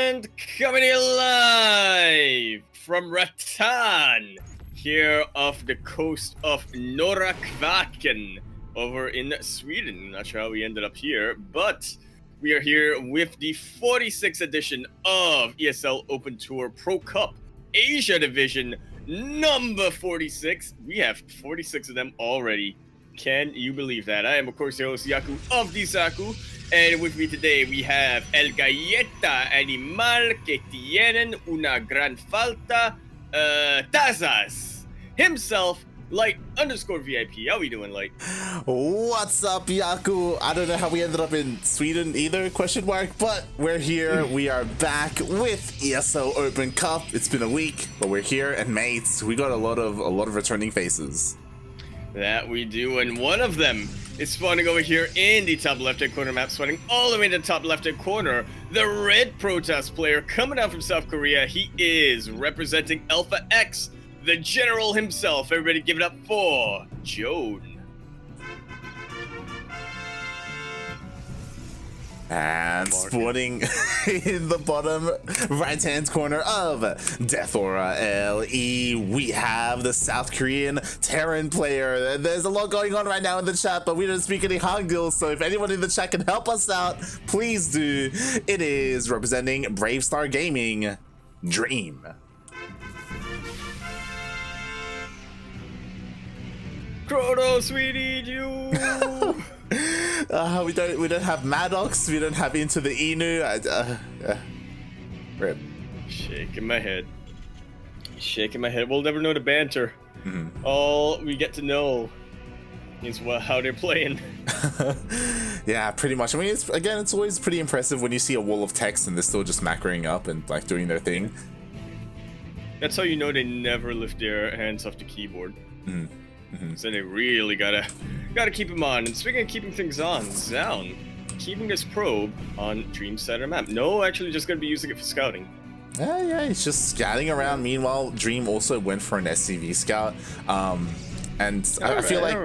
And coming here live from Rattan, here off the coast of Norra Kvaken, over in Sweden. Not sure how we ended up here, but we are here with the 46th edition of ESL Open Tour Pro Cup Asia Division number 46. We have 46 of them already. Can you believe that? I am, of course, your host, Yaku of Yakuzaku, and with me today we have El Galleta Animal que tienen una gran falta, Tazas, himself, Light_VIP. How we doing, Light? What's up, Yaku? I don't know how we ended up in Sweden either, question mark, but we're here. We are back with ESL Open Cup. It's been a week, but we're here, and mates, we got a lot of returning faces. That we do, and one of them is spawning over here in the top left-hand corner map, spawning all the way in the top left-hand corner. The red protest player coming out from South Korea. He is representing Alpha X, the general himself. Everybody give it up for Zoun. And spawning in the bottom right-hand corner of Death Aura LE, we have the South Korean Terran player. There's a lot going on right now in the chat, but we don't speak any Hangul, so if anyone in the chat can help us out, please do. It is representing Brave Star Gaming, Dream. Kronos, we need you. We don't have Maddox, we don't have Into the Inu. Rip. Shaking my head. We'll never know the banter. All we get to know is how they're playing. Yeah, pretty much. I mean, it's always pretty impressive when you see a wall of text and they're still just macroing up and like doing their thing. That's how you know they never lift their hands off the keyboard. So they really gotta keep them on. And speaking of keeping things on, Zoun keeping this probe on Dream's center map. No, actually just gonna be using it for scouting. Yeah, he's just scouting around. Meanwhile, Dream also went for an SCV scout. And I feel like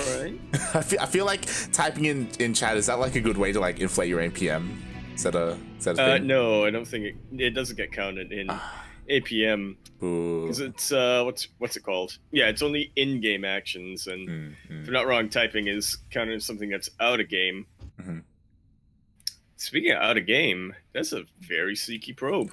I feel like typing in chat, is that like a good way to like inflate your APM? Is that a thing? No, I don't think it doesn't get counted in APM, because it's what's it called? Yeah, it's only in-game actions, and if I'm not wrong, typing is counted as something that's out of game. Speaking of out of game, that's a very sneaky probe.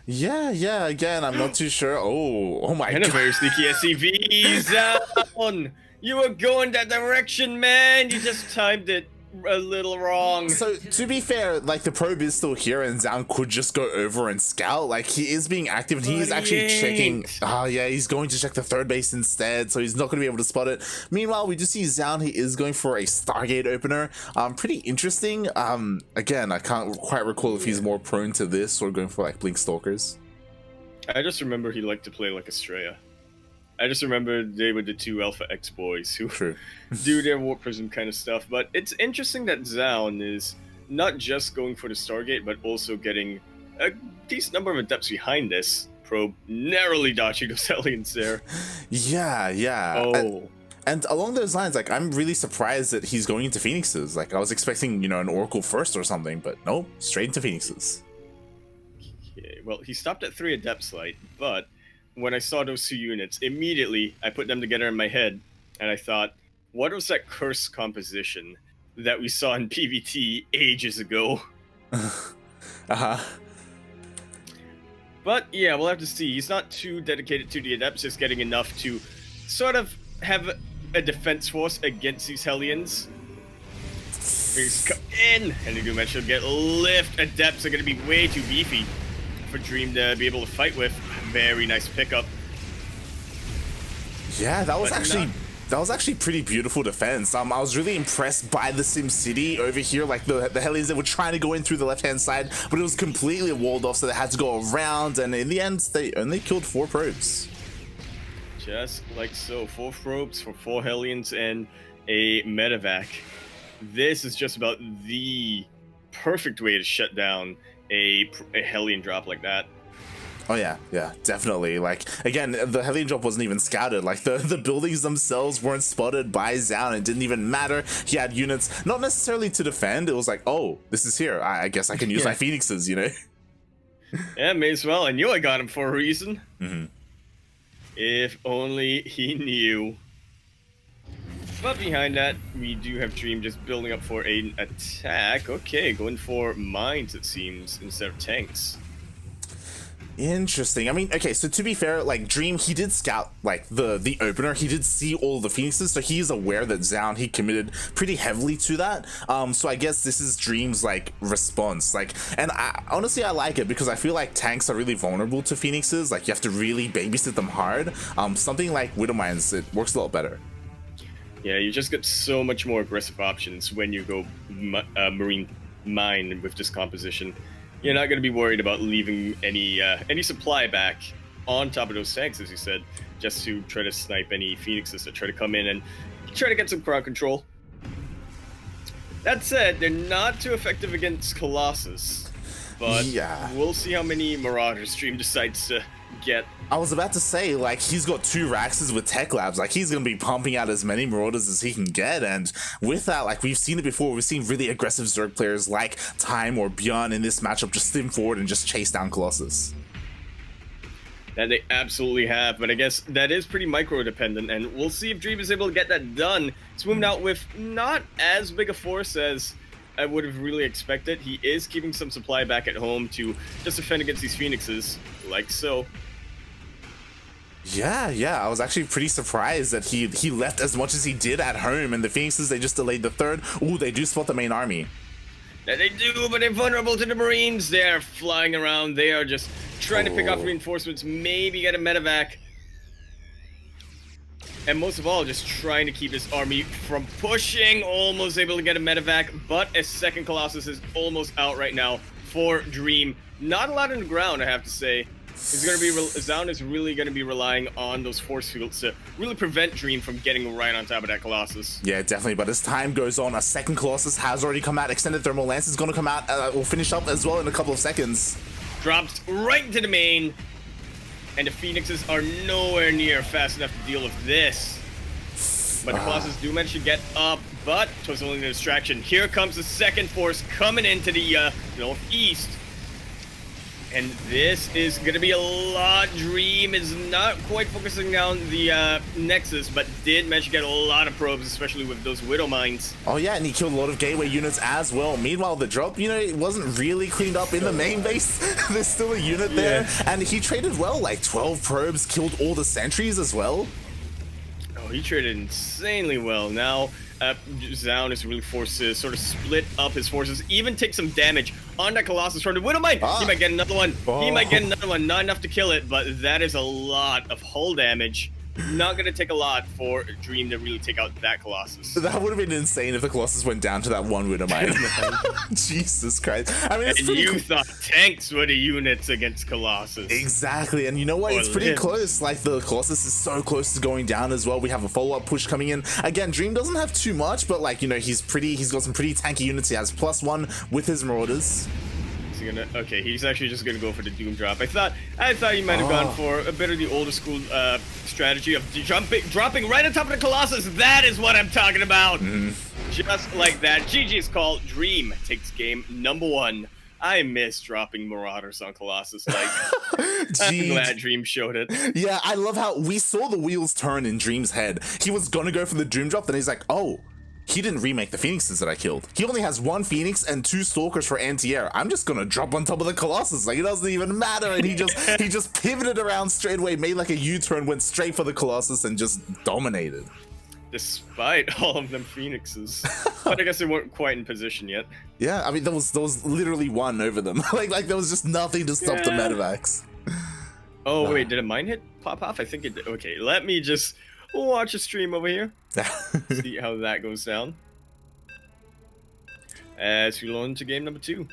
Yeah. Again, I'm not too sure. Oh my god! And a very sneaky SCV. Zoun, you were going that direction, man. You just timed it a little wrong. So to be fair, like the probe is still here and Zoun could just go over and scout. Like he is being active and he's actually checking. Yeah, he's going to check the third base instead, so he's not going to be able to spot it. Meanwhile, we just see Zoun, he is going for a Stargate opener. Pretty interesting. Again, I can't quite recall if he's more prone to this or going for like Blink Stalkers. I just remember he liked to play like Estrella. I just remember they were the two Alpha X boys who do their Warp Prism kind of stuff. But it's interesting that Zoun is not just going for the Stargate, but also getting a decent number of adepts behind this probe, narrowly dodging those aliens there. Yeah. Oh. And along those lines, like, I'm really surprised that he's going into Phoenixes. Like, I was expecting, an Oracle first or something, but no, straight into Phoenixes. Okay, well, he stopped at 3 Adepts Light, but when I saw those 2 units, immediately I put them together in my head, and I thought, what was that curse composition that we saw in PvT ages ago? But yeah, we'll have to see. He's not too dedicated to the Adepts, just getting enough to sort of have a defense force against these Hellions. He's come in, and you mentioned get lift. Adepts are going to be way too beefy for Dream to be able to fight with. Very nice pickup. Yeah, that was actually pretty beautiful defense. I was really impressed by the Sim City over here, like the Hellions that were trying to go in through the left-hand side, but it was completely walled off, so they had to go around, and in the end, they only killed 4 probes. Just like so, 4 probes for 4 Hellions and a medevac. This is just about the perfect way to shut down a Hellion drop like that. Oh yeah, yeah, definitely. Like, again, the heavy drop wasn't even scouted. Like, the buildings themselves weren't spotted by Zoun. It didn't even matter. He had units, not necessarily to defend. It was like, oh, this is here. I guess I can use my phoenixes, you know? Yeah, may as well. I knew I got him for a reason. Mm-hmm. If only he knew. But behind that, we do have Dream just building up for an attack. Okay, going for mines, it seems, instead of tanks. Interesting. I mean, okay, so to be fair, like, Dream, he did scout, like, the opener. He did see all the phoenixes, so he's aware that Zoun, he committed pretty heavily to that. So I guess this is Dream's, like, response. Like, and honestly, I like it because I feel like tanks are really vulnerable to phoenixes. Like, you have to really babysit them hard. Something like Widow Mines, it works a lot better. Yeah, you just get so much more aggressive options when you go Marine Mine with this composition. You're not going to be worried about leaving any supply back on top of those tanks, as you said, just to try to snipe any phoenixes that try to come in and try to get some crowd control. That said, they're not too effective against Colossus, but yeah, we'll see how many Marauders Dream decides to get. I was about to say, like, he's got 2 Raxes with Tech Labs. Like, he's going to be pumping out as many Marauders as he can get. And with that, like, we've seen it before. We've seen really aggressive Zerg players like Time or Bjorn in this matchup just stim forward and just chase down Colossus. That they absolutely have, but I guess that is pretty micro-dependent, and we'll see if Dream is able to get that done. He's moving out with not as big a force as I would have really expected. He is keeping some supply back at home to just defend against these Phoenixes, like so. Yeah, I was actually pretty surprised that he left as much as he did at home, and the Phoenixes, they just delayed the third. Ooh, they do spot the main army. That they do, but they're vulnerable to the Marines. They're flying around. They are just trying to pick off reinforcements, maybe get a medevac. And most of all, just trying to keep this army from pushing. Almost able to get a medevac, but a second Colossus is almost out right now for Dream. Not a lot on the ground, I have to say. Zoun is really going to be relying on those force fields to really prevent Dream from getting right on top of that Colossus. Yeah, definitely. But as time goes on, a second Colossus has already come out. Extended Thermal Lance is going to come out. We'll finish up as well in a couple of seconds. Drops right into the main. And the Phoenixes are nowhere near fast enough to deal with this. But the Colossus do manage to get up, but it was only a distraction. Here comes the second force coming into the northeast. And this is going to be a lot. Dream is not quite focusing down the Nexus, but did manage to get a lot of probes, especially with those Widow Mines. Oh yeah, and he killed a lot of gateway units as well. Meanwhile, the drop, you know, it wasn't really cleaned up in the main base. There's still a unit there. And he traded well, like 12 probes, killed all the sentries as well. Oh, he traded insanely well. Now, Zoun is really forced to sort of split up his forces, even take some damage on that Colossus from the Widow Mine. He might get another one. He might get another one. Not enough to kill it, but that is a lot of hull damage. Not going to take a lot for Dream to really take out that Colossus. That would have been insane if the Colossus went down to that one Widow Mine. Jesus Christ. I mean, it's and pretty you thought tanks were the units against Colossus. Exactly. And you know what? It's pretty close. Like, the Colossus is so close to going down as well. We have a follow-up push coming in. Again, Dream doesn't have too much, but, like, you know, he's got some pretty tanky units. He has +1 with his Marauders. Okay, he's actually just gonna go for the Doom drop. I thought he might have gone for a bit of the older school strategy of dropping right on top of the Colossus. That is what I'm talking about. Just like that. GG's call. Dream takes game #1. I miss dropping Marauders on Colossus. Like, I'm glad Dream showed it. Yeah, I love how we saw the wheels turn in Dream's head. He was gonna go for the Doom drop, then he's like, oh, he didn't remake the Phoenixes that I killed. He only has 1 Phoenix and 2 Stalkers for anti-air. I'm just gonna drop on top of the Colossus. Like, it doesn't even matter. And he just pivoted around straight away, made like a U-turn, went straight for the Colossus and just dominated. Despite all of them Phoenixes. But I guess they weren't quite in position yet. Yeah, I mean, there was literally 1 over them. like there was just nothing to stop the medevacs. Oh, wait, did a mine hit pop off? I think it did. Okay, let me just watch a stream over here. See how that goes down. As we go into game #2.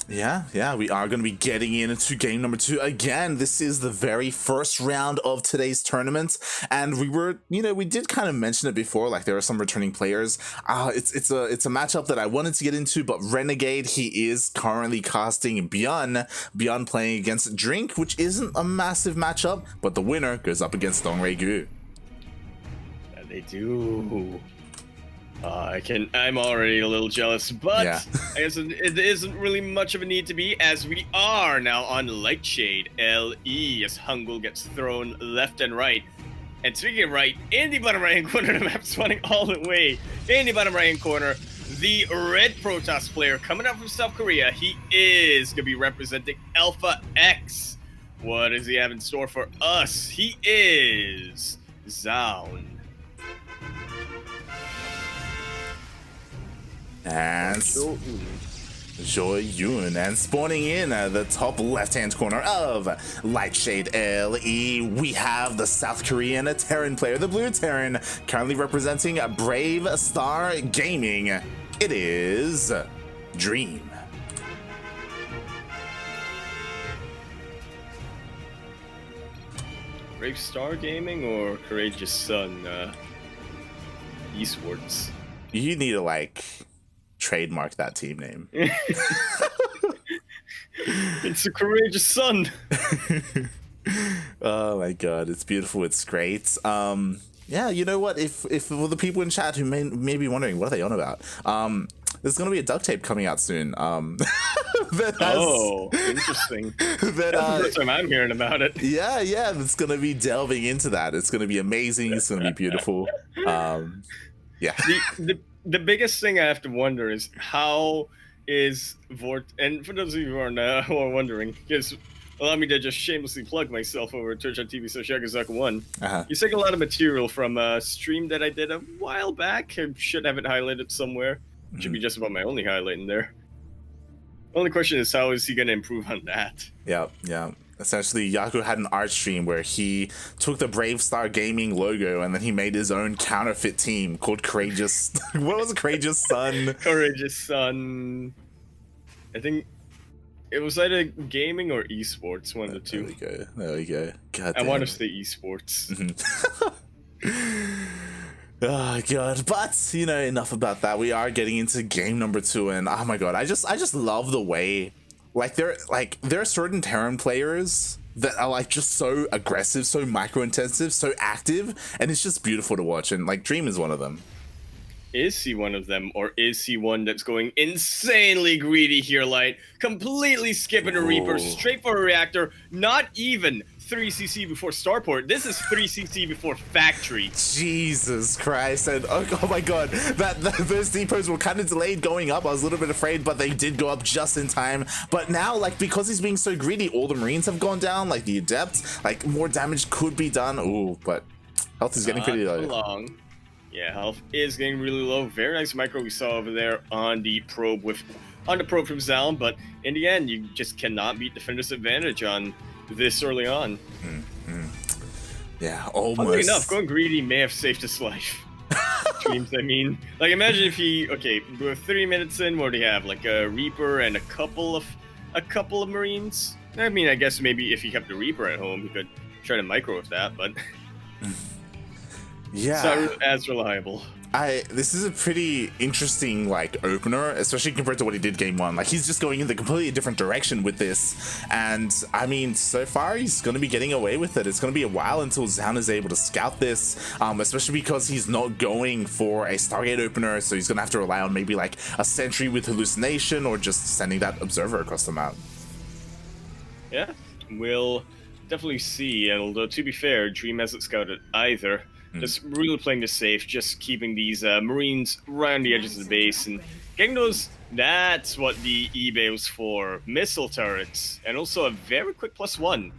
Yeah, we are going to be getting into game number 2 again. This is the very first round of today's tournament, and we did kind of mention it before, like there are some returning players. It's a matchup that I wanted to get into, but Renegade, he is currently casting Beyond playing against Drink, which isn't a massive matchup, but the winner goes up against Dongregyu. Yeah, they do. I'm already a little jealous, but yeah. I guess it isn't really much of a need to be, as we are now on Lightshade LE as Hangul gets thrown left and right. And speaking of right, in the bottom right-hand corner of the map, spawning all the way in the bottom right-hand corner, the red Protoss player coming up from South Korea. He is going to be representing Alpha X. What does he have in store for us? He is Zoun. And Zoun, and spawning in the top left-hand corner of Lightshade LE, we have the South Korean Terran player, the blue Terran, currently representing Brave Star Gaming. It is Dream. Brave Star Gaming or Courageous Sun Esports? You need to, like, trademark that team name. It's a Courageous Sun. Oh my god, it's beautiful, it's great. Yeah, you know what, if for the people in chat who may be wondering what are they on about, there's gonna be a duct tape coming out soon. Interesting. That's the first time I'm hearing about it. Yeah, it's gonna be delving into that. It's gonna be amazing, it's gonna be beautiful. Yeah. The biggest thing I have to wonder is how is Vort, and for those of you who are wondering, because allow me to just shamelessly plug myself over at Twitch on TV, so Yakuzaku 1. You take a lot of material from a stream that I did a while back. I should have it highlighted somewhere. It should be just about my only highlight in there. Only question is, how is he going to improve on that? Yeah. Essentially, Yaku had an art stream where he took the Brave Star Gaming logo and then he made his own counterfeit team called Courageous. What was it? Courageous Sun? Courageous Sun. I think it was either gaming or esports, one of the two. There we go. God damn. I want to say esports. Oh god, but enough about that. We are getting into game number 2, and oh my god, I just love the way. There are certain Terran players that are like just so aggressive, so micro-intensive, so active, and it's just beautiful to watch, and like Dream is one of them. Is he one of them, or is he one that's going insanely greedy here, Light? Completely skipping a Reaper, straight for a reactor, not even 3cc before starport. This is 3cc before factory. Jesus Christ. And oh my god, those depots were kind of delayed going up. I was a little bit afraid, but they did go up just in time. But now, like, because he's being so greedy, all the Marines have gone down, like the Adepts, like more damage could be done. Ooh, but health is getting pretty low. Yeah, health is getting really low. Very nice micro we saw over there on the probe from Zoun, but in the end, you just cannot beat Defender's advantage on this early on. Yeah, almost. Funnily enough, going greedy may have saved his life. Dreams, I mean. Like, imagine if we're 3 minutes in, what do you have? Like a Reaper and a couple of Marines? I mean, I guess maybe if he kept the Reaper at home, he could try to micro with that, but yeah, it's not as reliable. This is a pretty interesting, like, opener, especially compared to what he did game 1. Like, he's just going in the completely different direction with this, and I mean, so far he's going to be getting away with it. It's going to be a while until Zoun is able to scout this, especially because he's not going for a Stargate opener, so he's going to have to rely on maybe like a sentry with hallucination or just sending that observer across the map. Yeah, we'll definitely see, and although to be fair, Dream hasn't scouted either. Just really playing this safe, just keeping these Marines right on the edges of the base and getting those. That's what the eBay was for. Missile turrets, and also a very quick +1.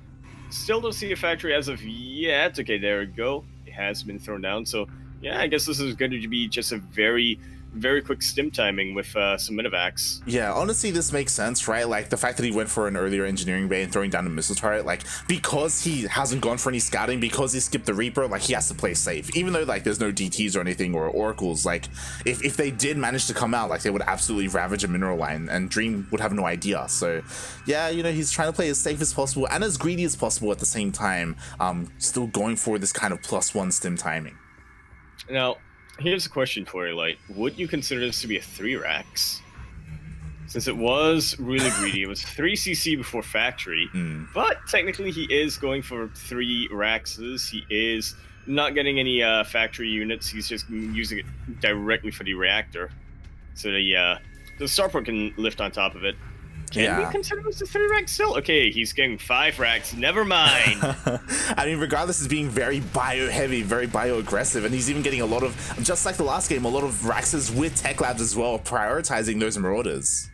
Still don't see a factory as of yet. Okay, there we go. It has been thrown down. So, yeah, I guess this is going to be just a very very quick stim timing with some minivacs. Yeah, honestly, this makes sense, right? Like, the fact that he went for an earlier engineering bay and throwing down a missile turret, like, because he hasn't gone for any scouting, because he skipped the Reaper, like, he has to play safe. Even though, like, there's no DTs or anything, or Oracles, like, if they did manage to come out, like, they would absolutely ravage a mineral line, and Dream would have no idea. So, yeah, you know, he's trying to play as safe as possible and as greedy as possible at the same time, still going for this kind of +1 stim timing. Now, here's a question for you, Light. Would you consider this to be a 3 racks? Since it was really greedy, it was 3 CC before factory, but technically he is going for 3 racks. He is not getting any factory units. He's just using it directly for the reactor, so the starport can lift on top of it. Can we consider this a 3 rack still? Okay, he's getting 5 racks. Never mind. I mean, regardless, he's being very bio heavy, very bio aggressive, and he's even getting a lot of, just like the last game, a lot of raxes with tech labs as well, prioritizing those marauders.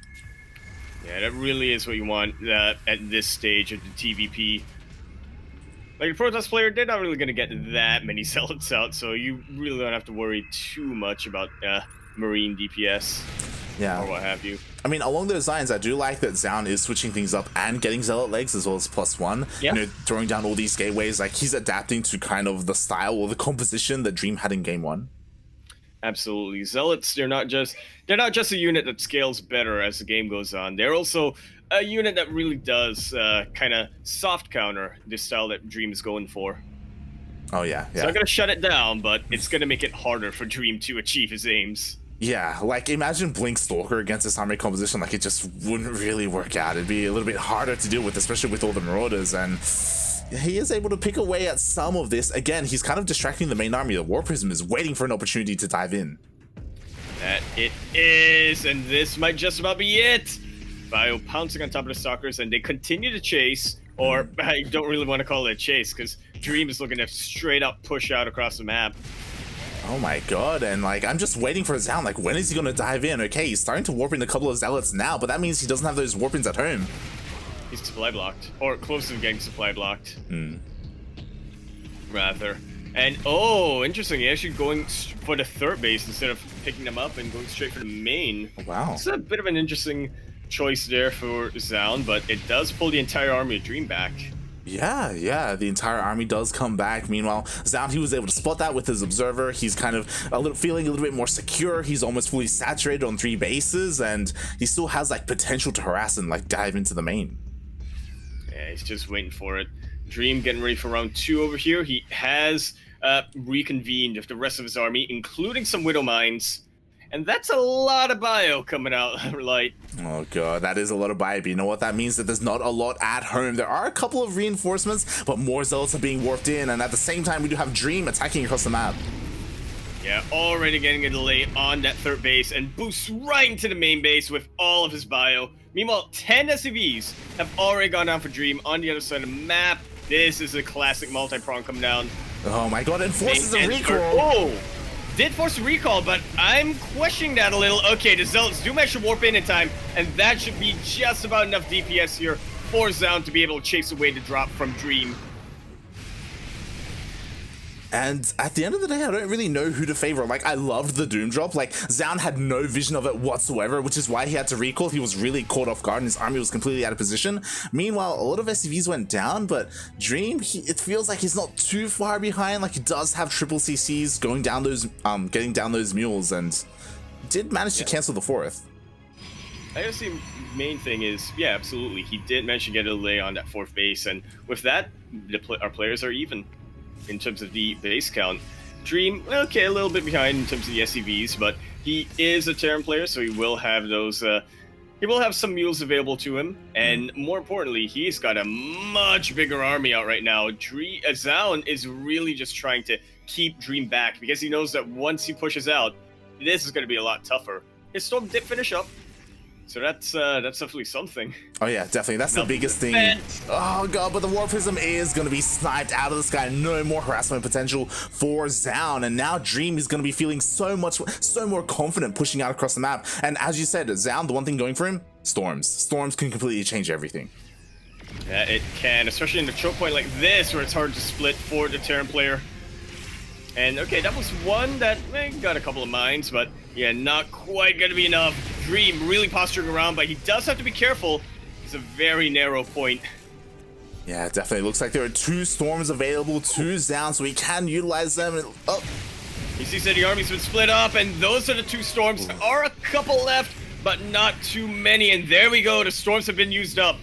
Yeah, that really is what you want at this stage of the TvP. Like, a Protoss player, they're not really going to get that many zealots out, so you really don't have to worry too much about Marine DPS or what have you. I mean, along those lines, I do like that Zoun is switching things up and getting zealot legs as well as +1. Yeah. You know, throwing down all these gateways, like, he's adapting to kind of the style or the composition that Dream had in game 1. Absolutely. Zealots, they're not just a unit that scales better as the game goes on. They're also a unit that really does kind of soft counter this style that Dream is going for. Oh, yeah. It's not going to shut it down, but it's going to make it harder for Dream to achieve his aims. Yeah, like, imagine Blink Stalker against this army composition. Like, it just wouldn't really work out. It'd be a little bit harder to deal with, especially with all the marauders, and he is able to pick away at some of this. Again, he's kind of distracting the main army. The War Prism is waiting for an opportunity to dive in. That it is, and this might just about be it. Bio pouncing on top of the Stalkers, and they continue to chase, or I don't really want to call it a chase, because Dream is looking to straight up push out across the map. Oh my god, and like, I'm just waiting for Zoun. Like, when is he going to dive in? Okay, he's starting to warp in a couple of zealots now, but that means he doesn't have those warp-ins at home. He's supply blocked, or close to getting supply blocked. Rather. And, oh, interesting, he's actually going for the third base instead of picking them up and going straight for the main. Oh, wow. It's a bit of an interesting choice there for Zoun, but it does pull the entire army of Dream back. Yeah, the entire army does come back. Meanwhile, Zoun, he was able to spot that with his observer. He's kind of feeling a little bit more secure. He's almost fully saturated on 3 bases, and he still has like potential to harass and like dive into the main. Yeah, he's just waiting for it. Dream getting ready for round 2 over here. He has reconvened with the rest of his army, including some Widow Mines. And that's a lot of bio coming out, Light. Oh god, that is a lot of bio. But you know what that means? That there's not a lot at home. There are a couple of reinforcements, but more zealots are being warped in, and at the same time we do have Dream attacking across the map. Yeah, already getting a delay on that third base, and boosts right into the main base with all of his bio. Meanwhile, 10 SCVs have already gone down for Dream on the other side of the map. This is a classic multi-prong coming down. Oh my god, and forces a recall. Oh! Did force a recall, but I'm questioning that a little. Okay, the Zealots do manage to warp in time, and that should be just about enough DPS here for Zoun to be able to chase away the drop from Dream. And at the end of the day, I don't really know who to favor. Like, I loved the Doom drop. Like, Zoun had no vision of it whatsoever, which is why he had to recall. He was really caught off guard, and his army was completely out of position. Meanwhile, a lot of SCVs went down, but Dream, it feels like he's not too far behind. Like, he does have triple CCs going down those, getting down those mules, and did manage to cancel the 4th. I guess the main thing is, yeah, absolutely. He did manage to get a delay on that 4th base, and with that, our players are even in terms of the base count. Dream, okay, a little bit behind in terms of the SCVs, but he is a Terran player, so he will have those, he will have some mules available to him, and more importantly, he's got a much bigger army out right now. Zoun is really just trying to keep Dream back, because he knows that once he pushes out, this is going to be a lot tougher. His Storm did finish up, so that's definitely something. Oh yeah, definitely. That's the biggest thing. Oh god, but the War Prism is going to be sniped out of the sky. No more harassment potential for Zoun, and now Dream is going to be feeling so more confident pushing out across the map. And as you said, Zoun, the one thing going for him, Storms. Storms can completely change everything. Yeah, it can, especially in a choke point like this, where it's hard to split for the Terran player. And okay, that was one that got a couple of mines, but Yeah, not quite gonna be enough. Dream really posturing around, but he does have to be careful. It's a very narrow point. Yeah, it definitely looks like there are 2 storms available to Zoun, so he can utilize them. Oh. You see that the army's been split up, and those are the 2 storms. There are a couple left, but not too many. And there we go, the storms have been used up.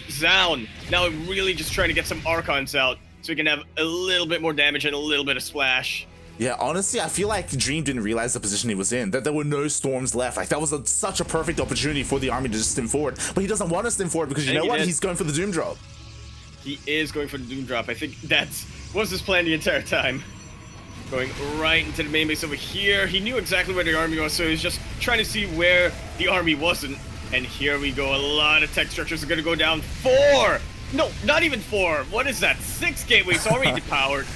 Zoun now really just trying to get some Archons out so he can have a little bit more damage and a little bit of splash. Yeah, honestly, I feel like Dream didn't realize the position he was in, that there were no storms left. Like, that was such a perfect opportunity for the army to just stim forward. But he doesn't want to stim forward because you know what? He's going for the Doom Drop. He is going for the Doom Drop. I think that's was his plan the entire time. Going right into the main base over here. He knew exactly where the army was, so he's just trying to see where the army wasn't. And here we go. A lot of tech structures are going to go down. 4! No, not even 4. What is that? 6 gateways already depowered.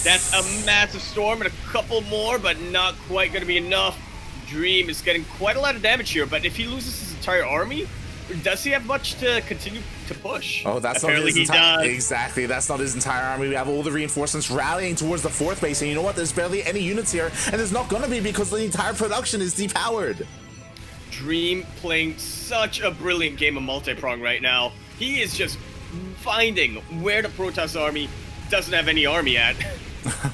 That's a massive storm and a couple more, but not quite going to be enough. Dream is getting quite a lot of damage here, but if he loses his entire army, does he have much to continue to push? Oh, that's apparently not his he does. Exactly, that's not his entire army. We have all the reinforcements rallying towards the 4th base, and you know what? There's barely any units here, and there's not going to be because the entire production is depowered. Dream playing such a brilliant game of multi-prong right now. He is just finding where the Protoss army doesn't have any army at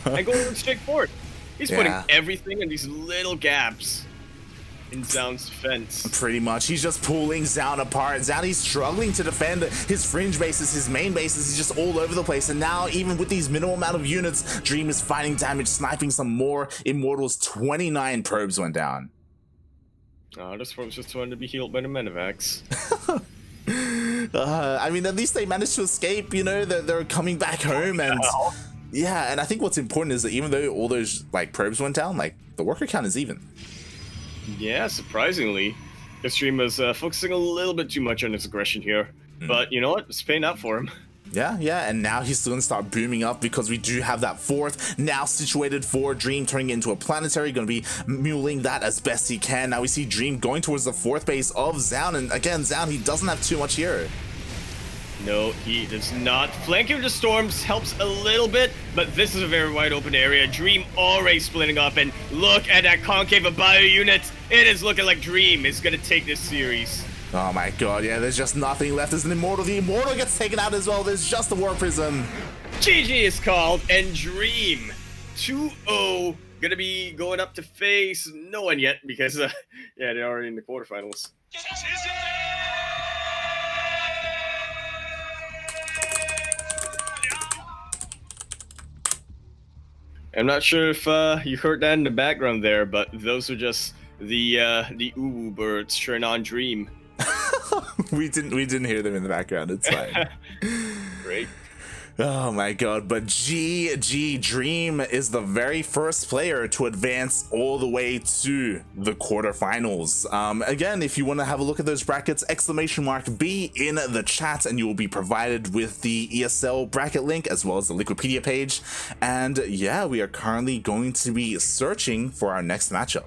and going straight forward. He's putting everything in these little gaps in Zoun's defense. Pretty much. He's just pulling Zoun apart. Zoun, he's struggling to defend his fringe bases, his main bases. He's just all over the place. And now, even with these minimal amount of units, Dream is finding damage, sniping some more Immortals. 29 probes went down. Oh, this one's just wanted to be healed by the Medivacs. I mean, at least they managed to escape, you know, they're coming back home. And yeah, and I think what's important is that even though all those like probes went down, like the worker count is even. Yeah, surprisingly. This Dream was focusing a little bit too much on his aggression here. But you know what? It's paying out for him. Yeah, and now he's still gonna start booming up because we do have that 4th now situated for Dream, turning it into a planetary, gonna be muling that as best he can. Now we see Dream going towards the 4th base of Zoun, and again, Zoun, he doesn't have too much here. No, he does not. Flanking with the storms helps a little bit, but this is a very wide open area. Dream already splitting up, and look at that concave of bio units. It is looking like Dream is gonna take this series. Oh my god, yeah, there's just nothing left as an Immortal. The Immortal gets taken out as well. There's just the War Prism. GG is called, and Dream 2-0 gonna be going up to face no one yet because, yeah, they're already in the quarterfinals. I'm not sure if you heard that in the background there, but those are just the uwu birds cheering on Dream. we didn't hear them in the background. It's fine. Great. Oh my god, but GG, Dream is the very first player to advance all the way to the quarterfinals. Again, if you want to have a look at those brackets, !B in the chat, and you will be provided with the ESL bracket link as well as the Liquipedia page. And yeah, we are currently going to be searching for our next matchup.